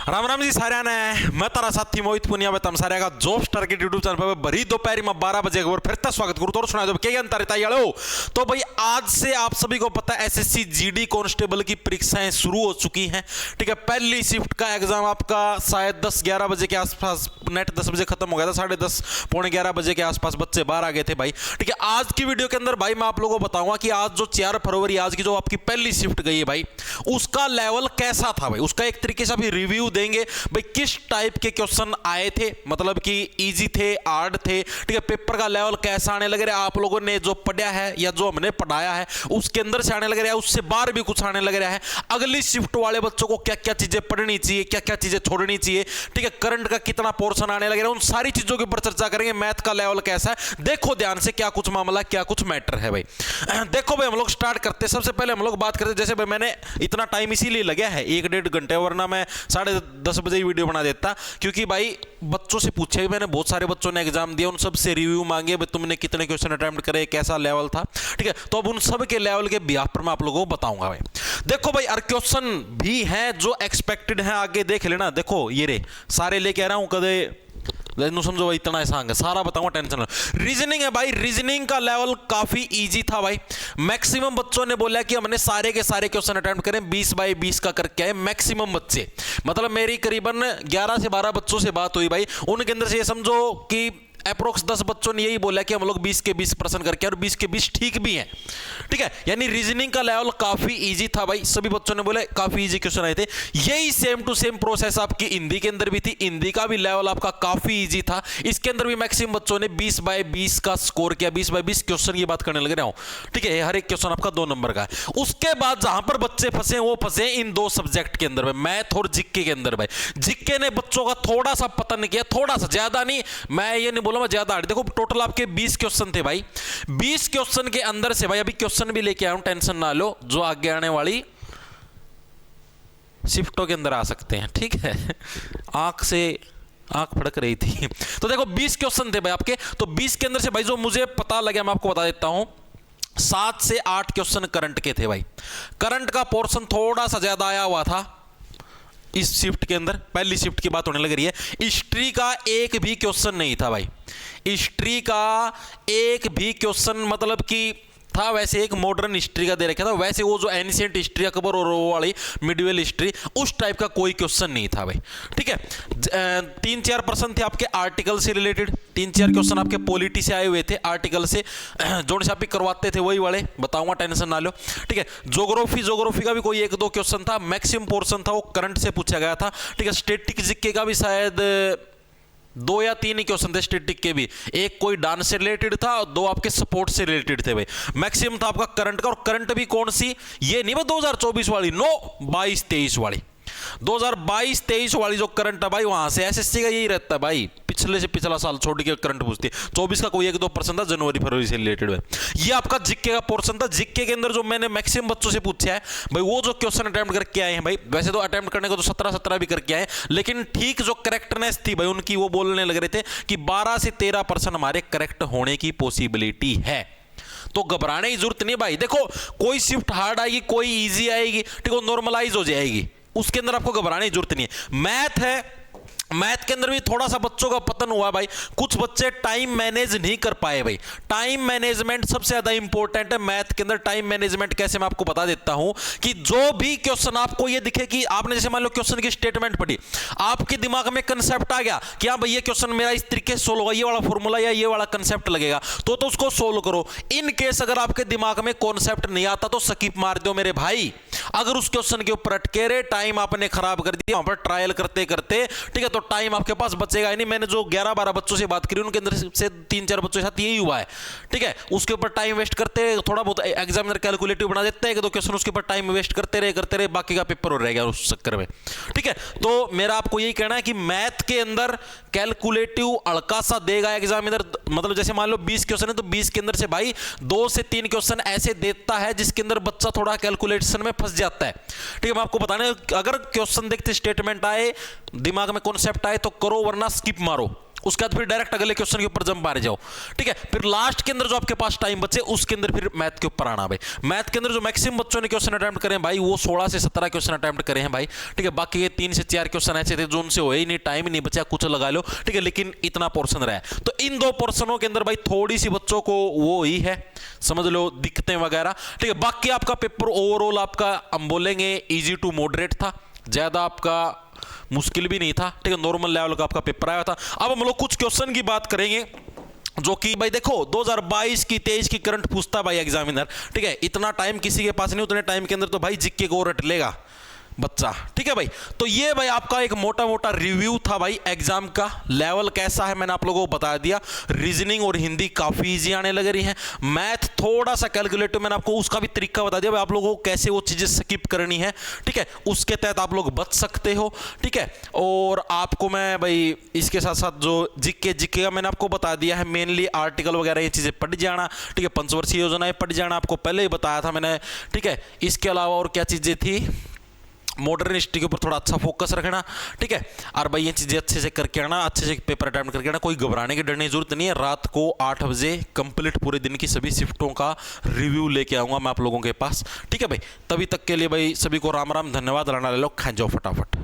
राम राम जी सारे ने मैं तारा साथी मोहित पुनिया में तम सारे का जॉब स्टार के यूट्यूब चैनल पर भरी दोपहर में 12 बजे एक बार फिर तक स्वागत करूं तो सुना दो क्या अंतर है। तो भाई आज से आप सभी को पता है एसएससी जीडी कांस्टेबल की परीक्षाएं शुरू हो चुकी हैं। ठीक है, पहली शिफ्ट का एग्जाम आपका शायद 10-11 बजे के आसपास, नेट 10 बजे खत्म हो गया था, 10:30 पौने 11 बजे के आसपास बच्चे बाहर आ गए थे भाई। ठीक है, आज की वीडियो के अंदर भाई मैं आप लोगों को बताऊंगा कि आज जो 4 फरवरी आज की जो आपकी पहली शिफ्ट गई है भाई, उसका लेवल कैसा था भाई, उसका एक तरीके से अभी रिव्यू देंगे भाई। किस टाइप के क्वेश्चन आए थे, मतलब कि इजी थे, हार्ड थे। ठीक है, पेपर का लेवल कैसा आने लग रहा है, आप लोगों ने जो पढ़ा है या जो हमने पढ़ाया है उसके अंदर से आने लग रहा है, उससे बाहर भी कुछ आने लग रहा है। अगली शिफ्ट वाले बच्चों को क्या क्या चीजें पढ़नी चाहिए, क्या क्या चीजें छोड़नी चाहिए। ठीक है, करंट का कितना पोर्शन आने लग रहा है, उन सारी चीजों के ऊपर चर्चा करेंगे। मैथ का लेवल कैसा है देखो ध्यान से, क्या कुछ मामला, क्या कुछ मैटर है भाई। देखो भाई हम लोग स्टार्ट करते हैं। सबसे पहले हम लोग बात करते हैं, जैसे भाई मैंने इतना टाइम इसीलिए लगा है 1-1.5 घंटे, वरना मैं 10:30 बजे ही वीडियो बना देता, क्योंकि भाई बच्चों से पूछे, मैंने बहुत सारे बच्चों ने एग्जाम दिया, उन सब से रिव्यू मांगे भाई, तुमने कितने क्वेश्चन अटेम्प्ट करे, कैसा लेवल था। ठीक है, तो अब उन सब के लेवल के बिहाफ पर मैं आप लोगों को बताऊंगा भाई। देखो भाई और क्वेश्चन भी हैं जो एक्सपेक्टेड हैं, आगे देख लेना। देखो ये रे सारे लेके आ रहा हूं, कदे समझो भाई, इतना ऐसा सारा बताऊंगा, टेंशन। रीजनिंग है भाई, रीजनिंग का लेवल काफी इजी था भाई। मैक्सिमम बच्चों ने बोला कि हमने सारे के सारे क्वेश्चन अटेम्प्ट करें, 20 बाई 20 का करके आए मैक्सिमम बच्चे। मतलब मेरी करीबन 11 से 12 बच्चों से बात हुई भाई, उनके अंदर से ये समझो कि अप्रोक्स 10 बच्चों ने यही बोला कि हम लोग 20 के 20% करके, और 20 के 20 ठीक भी हैं। ठीक है, यानी रीजनिंग का लेवल काफी इजी था भाई, सभी बच्चों ने बोला काफी इजी क्वेश्चन आए थे। यही सेम टू सेम प्रोसेस आपकी हिंदी के अंदर भी थी, हिंदी का भी लेवल आपका काफी इजी था। इसके अंदर भी मैक्सिमम बच्चों ने 20 बाय 20 का स्कोर किया, 20 बाय 20 क्वेश्चन की बात करने लग रहा हूं। ठीक है, हर एक क्वेश्चन आपका 2 नंबर का है। उसके बाद जहां पर बच्चे फंसे वो फंसे इन 2 सब्जेक्ट के अंदर, मैथ और जीके के अंदर भाई। जीके ने बच्चों का थोड़ा सा पतन किया, थोड़ा सा, ज्यादा नहीं, मैं ये नहीं बोलूंगा ज्यादा। देखो टोटल आपके 20 क्वेश्चन थे भाई, 20 क्वेश्चन के अंदर से भाई, अभी क्वेश्चन भी लेके आया हूं, टेंशन ना लो, जो आगे आने वाली शिफ्टों के अंदर आ सकते हैं। ठीक है, आंख फड़क रही थी। तो देखो 20 क्वेश्चन थे भाई आपके, तो 20 के अंदर से भाई जो मुझे पता लगा मैं आपको बता देता हूं, 7 से 8 क्वेश्चन करंट के थे भाई। करंट का पोर्शन थोड़ा सा ज्यादा आया हुआ था इस शिफ्ट के अंदर, पहली शिफ्ट की बात होने लग रही है। हिस्ट्री का एक भी क्वेश्चन नहीं था भाई, हिस्ट्री का एक भी क्वेश्चन, मतलब कि था वैसे एक मॉडर्न हिस्ट्री का दे रखा था, वैसे वो जो एंशिएंट हिस्ट्री अकबर और वो वाली मिडिवल हिस्ट्री, उस टाइप का कोई क्वेश्चन नहीं था भाई। ठीक है, 3-4% थे आपके आर्टिकल से रिलेटेड, 3-4 क्वेश्चन आपके पॉलिटी से आए हुए थे, आर्टिकल से जोड़ छापी करवाते थे वही वाले, बताऊंगा, टेंशन ना लो। ठीक है, ज्योग्राफी का भी कोई 1-2 क्वेश्चन था, मैक्सिमम पोर्शन था वो करंट से पूछा गया था। ठीक है, स्टैटिक जीके का भी शायद 2 या 3 ही क्वेश्चन थे स्टैटिक के भी, एक कोई डांस से रिलेटेड था और 2 आपके सपोर्ट से रिलेटेड थे भाई। मैक्सिमम था आपका करंट का, और करंट भी कौन सी, ये नहीं भाई 2024 वाली, नो, 22-23 वाली, 2022-23 वाली जो करंट है भाई, वहां से एसएससी का यही रहता है भाई, पिछले से पिछला साल छोड़ के करंट पूछती है। 24 का कोई 1-2% था जनवरी फरवरी से रिलेटेड है। ये आपका जीके का पोर्शन था। जीके के अंदर जो मैंने मैक्सिमम बच्चों से पूछा है भाई, वो जो क्वेश्चन अटेम्प्ट करके आए हैं भाई, वैसे तो अटेम्प्ट करने को तो 17 भी करके आए, लेकिन ठीक जो करेक्टनेस थी भाई उनकी, वो बोलने लग रहे थे कि 12 से 13% हमारे करेक्ट होने की पॉसिबिलिटी है। तो घबराने की जरूरत नहीं भाई। देखो कोई शिफ्ट हार्ड आएगी, कोई इजी आएगी, ठीक है, नॉर्मलाइज हो जाएगी, उसके अंदर आपको घबराने की जरूरत नहीं है। मैथ है, मैथ के अंदर भी थोड़ा सा बच्चों का पतन हुआ भाई, कुछ बच्चे टाइम मैनेज नहीं कर पाए भाई। टाइम मैनेजमेंट सबसे ज्यादा इंपॉर्टेंट है मैथ के अंदर। टाइम मैनेजमेंट कैसे, मैं आपको बता देता हूं कि जो भी क्वेश्चन आपको ये दिखे कि आपने जैसे मान लो क्वेश्चन की स्टेटमेंट पढ़ी, आपके दिमाग में कंसेप्ट आ गया कि हाँ भाई ये क्वेश्चन मेरा इस तरीके से सोल्व होगा, ये वाला फॉर्मूला या ये वाला कंसेप्ट लगेगा, तो उसको सोल्व करो। इन केस अगर आपके दिमाग में कॉन्सेप्ट नहीं आता तो स्किप मार दो मेरे भाई। अगर उस क्वेश्चन के ऊपर अटके रहे, टाइम आपने खराब कर दिया वहां पर ट्रायल करते करते, ठीक है, तो टाइम आपके पास बचेगा ही नहीं। मैंने जो 11-12 बच्चों से बात करी, उनके अंदर से 3-4 बच्चों के साथ यही हुआ है। ठीक है, उसके ऊपर टाइम वेस्ट करते, थोड़ा बहुत एग्जामिनर कैलकुलेटिव बना देता है, 1-2 क्वेश्चन उसके ऊपर टाइम वेस्ट करते रहे, बाकी का पेपर हो रहेगा उस चक्कर में। ठीक है, तो मेरा आपको यही कहना है कि मैथ के अंदर कैलकुलेटिव हल्का सा देगा एग्जामिनर, मतलब जैसे मान लो 20 क्वेश्चन है तो 20 के अंदर से भाई 2 से 3 क्वेश्चन ऐसे देता है जिसके अंदर बच्चा थोड़ा कैलकुलेशन में फंस जाता है। ठीक है, मैं आपको बताने, अगर क्वेश्चन देखते स्टेटमेंट आए, दिमाग में कॉन्सेप्ट आए तो करो, वरना स्किप मारो, उसके बाद फिर डायरेक्ट अगले क्वेश्चन के ऊपर जंप मारे जाओ, ठीक है। फिर लास्ट के अंदर जो आपके पास टाइम बचे उसके अंदर फिर मैथ के ऊपर आना भाई। मैथ के अंदर जो मैक्सिमम बच्चों ने क्वेश्चन अटेम्प्ट करे भाई वो 16 से 17 क्वेश्चन अटेम्प्ट करे हैं भाई, ठीक है। बाकी ये 3 से 4 क्वेश्चन ऐसे थे जो उनसे हो ही नहीं, टाइम ही नहीं बचा, कुछ लगा लो, ठीक है। लेकिन इतना पोर्शन रहा है, तो इन 2 पोर्शनों के अंदर भाई थोड़ी सी बच्चों को वो ही है, समझ लो, दिक्कतें वगैरह, ठीक है। बाकी आपका पेपर ओवरऑल आपका हम बोलेंगे इजी टू मॉडरेट था, ज्यादा आपका मुश्किल भी नहीं था, ठीक है। नॉर्मल लेवल का आपका पेपर आया था। अब हम लोग कुछ क्वेश्चन की बात करेंगे जो कि भाई देखो 2022 की 23 की करंट पूछता भाई एग्जामिनर, ठीक है। इतना टाइम किसी के पास नहीं, उतने टाइम के अंदर तो भाई जीके को रट लेगा बच्चा, ठीक है भाई। तो ये भाई आपका एक मोटा मोटा रिव्यू था भाई एग्जाम का। लेवल कैसा है मैंने आप लोगों को बता दिया। रीजनिंग और हिंदी काफी इजी आने लग रही है, मैथ थोड़ा सा कैलकुलेटिव, मैंने आपको उसका भी तरीका बता दिया भाई, आप लोगों को कैसे वो चीजें स्किप करनी है, ठीक है। उसके तहत आप लोग बच सकते हो, ठीक है। और आपको मैं भाई इसके साथ साथ जो जीके का मैंने आपको बता दिया है, मेनली आर्टिकल वगैरह ये चीजें पढ़ जाना, ठीक है। पंचवर्षीय योजनाएं पढ़ जाना, आपको पहले ही बताया था मैंने, ठीक है। इसके अलावा और क्या चीजें थी, मॉडर्न हिस्ट्री के ऊपर थोड़ा अच्छा फोकस रखना, ठीक है। और भाई ये चीजें अच्छे से करके आना, अच्छे से पेपर अटेम्प्ट करके आना, कोई घबराने की डरने की जरूरत नहीं है। रात को 8 बजे कंप्लीट पूरे दिन की सभी शिफ्टों का रिव्यू लेके आऊंगा मैं आप लोगों के पास, ठीक है भाई। तभी तक के लिए भाई सभी को राम राम, धन्यवाद। राणा ले लो, खा जाओ फटाफट।